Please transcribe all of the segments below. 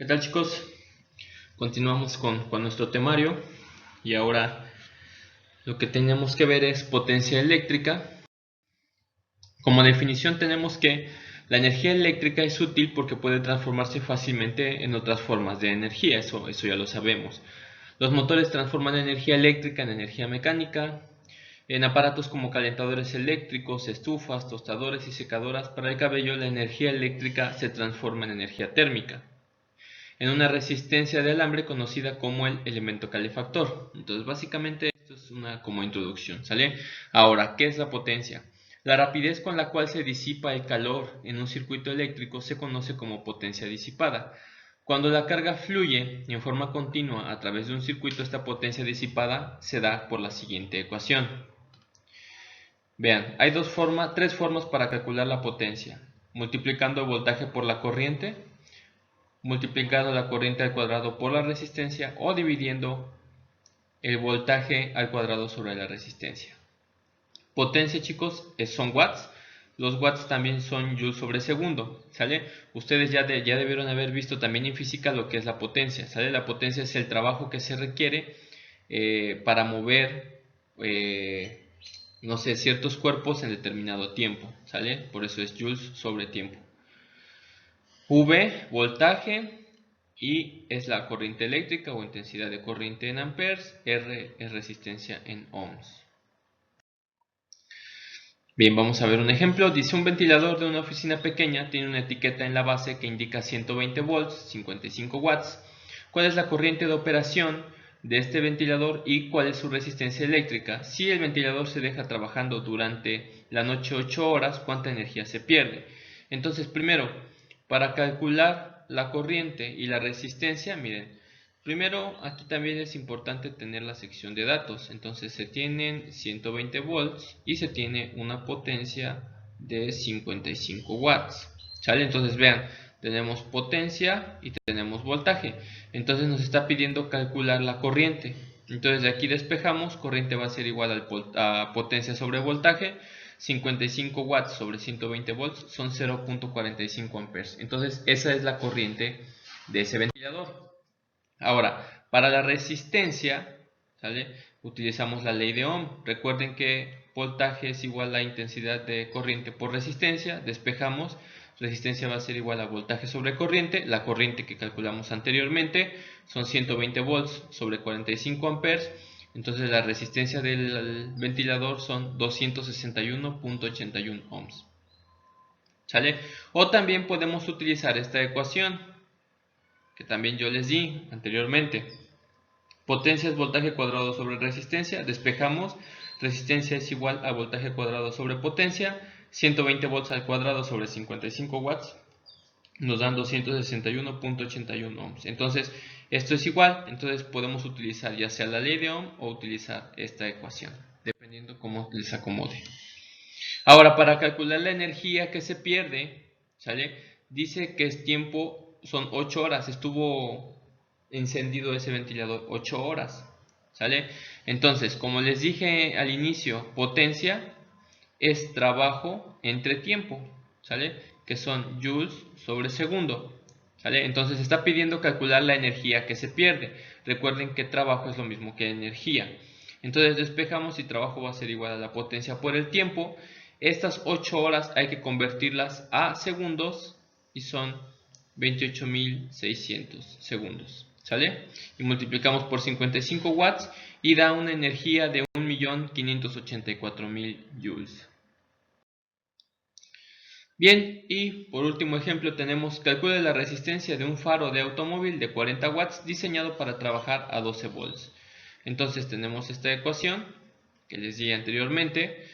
¿Qué tal, chicos? Continuamos con nuestro temario y ahora lo que tenemos que ver es potencia eléctrica. Como definición tenemos que la energía eléctrica es útil porque puede transformarse fácilmente en otras formas de energía, eso ya lo sabemos. Los motores transforman energía eléctrica en energía mecánica. En aparatos como calentadores eléctricos, estufas, tostadores y secadoras para el cabello, la energía eléctrica se transforma en energía térmica en una resistencia de alambre conocida como el elemento calefactor. Entonces básicamente esto es una como introducción, ¿sale? Ahora, ¿qué es la potencia? La rapidez con la cual se disipa el calor en un circuito eléctrico se conoce como potencia disipada. Cuando la carga fluye en forma continua a través de un circuito, esta potencia disipada se da por la siguiente ecuación. Vean, hay tres formas para calcular la potencia. Multiplicando el voltaje por la corriente, multiplicando la corriente al cuadrado por la resistencia o dividiendo el voltaje al cuadrado sobre la resistencia. Potencia, chicos, son watts. Los watts también son joules sobre segundo, ¿sale? Ustedes ya debieron haber visto también en física lo que es la potencia, ¿sale? La potencia es el trabajo que se requiere para mover, no sé, ciertos cuerpos en determinado tiempo, ¿sale? Por eso es joules sobre tiempo. V, voltaje, I es la corriente eléctrica o intensidad de corriente en amperes, R es resistencia en ohms. Bien, vamos a ver un ejemplo. Dice: un ventilador de una oficina pequeña tiene una etiqueta en la base que indica 120 volts, 55 watts. ¿Cuál es la corriente de operación de este ventilador y cuál es su resistencia eléctrica? Si el ventilador se deja trabajando durante la noche 8 horas, ¿cuánta energía se pierde? Entonces, primero, para calcular la corriente y la resistencia, miren, primero aquí también es importante tener la sección de datos. Entonces se tienen 120 volts y se tiene una potencia de 55 watts, ¿sale? Entonces vean, tenemos potencia y tenemos voltaje. Entonces nos está pidiendo calcular la corriente. Entonces de aquí despejamos, corriente va a ser igual a potencia sobre voltaje. 55 watts sobre 120 volts son 0.45 amperes. Entonces esa es la corriente de ese ventilador. Ahora, para la resistencia, ¿sale?, utilizamos la ley de Ohm. Recuerden que voltaje es igual a intensidad de corriente por resistencia. Despejamos, resistencia va a ser igual a voltaje sobre corriente. La corriente que calculamos anteriormente son 120 volts sobre 45 amperes. Entonces la resistencia del ventilador son 261.81 ohms. ¿Sale? O también podemos utilizar esta ecuación que también yo les di anteriormente. Potencia es voltaje cuadrado sobre resistencia. Despejamos, resistencia es igual a voltaje cuadrado sobre potencia. 120 volts al cuadrado sobre 55 watts nos dan 261.81 ohms. Entonces esto es igual. Entonces podemos utilizar ya sea la ley de Ohm o utilizar esta ecuación, dependiendo cómo les acomode. Ahora, para calcular la energía que se pierde, ¿sale?, dice que es tiempo, son 8 horas, estuvo encendido ese ventilador 8 horas, ¿sale? Entonces, como les dije al inicio, potencia es trabajo entre tiempo, ¿sale?, que son joules sobre segundo, ¿sale? Entonces está pidiendo calcular la energía que se pierde. Recuerden que trabajo es lo mismo que energía. Entonces despejamos y trabajo va a ser igual a la potencia por el tiempo. Estas 8 horas hay que convertirlas a segundos y son 28.600 segundos, ¿sale? Y multiplicamos por 55 watts y da una energía de 1.584.000 joules. Bien, y por último ejemplo tenemos: calcule la resistencia de un faro de automóvil de 40 watts diseñado para trabajar a 12 volts. Entonces tenemos esta ecuación que les di anteriormente.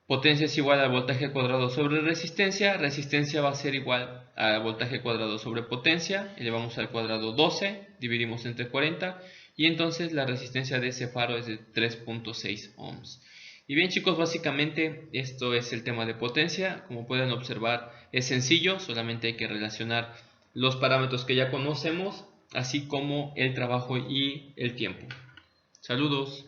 Potencia es igual al voltaje cuadrado sobre resistencia. Resistencia va a ser igual a voltaje cuadrado sobre potencia. Elevamos al cuadrado 12, dividimos entre 40 y entonces la resistencia de ese faro es de 3.6 ohms. Y bien, chicos, básicamente esto es el tema de potencia. Como pueden observar, es sencillo, solamente hay que relacionar los parámetros que ya conocemos, así como el trabajo y el tiempo. Saludos.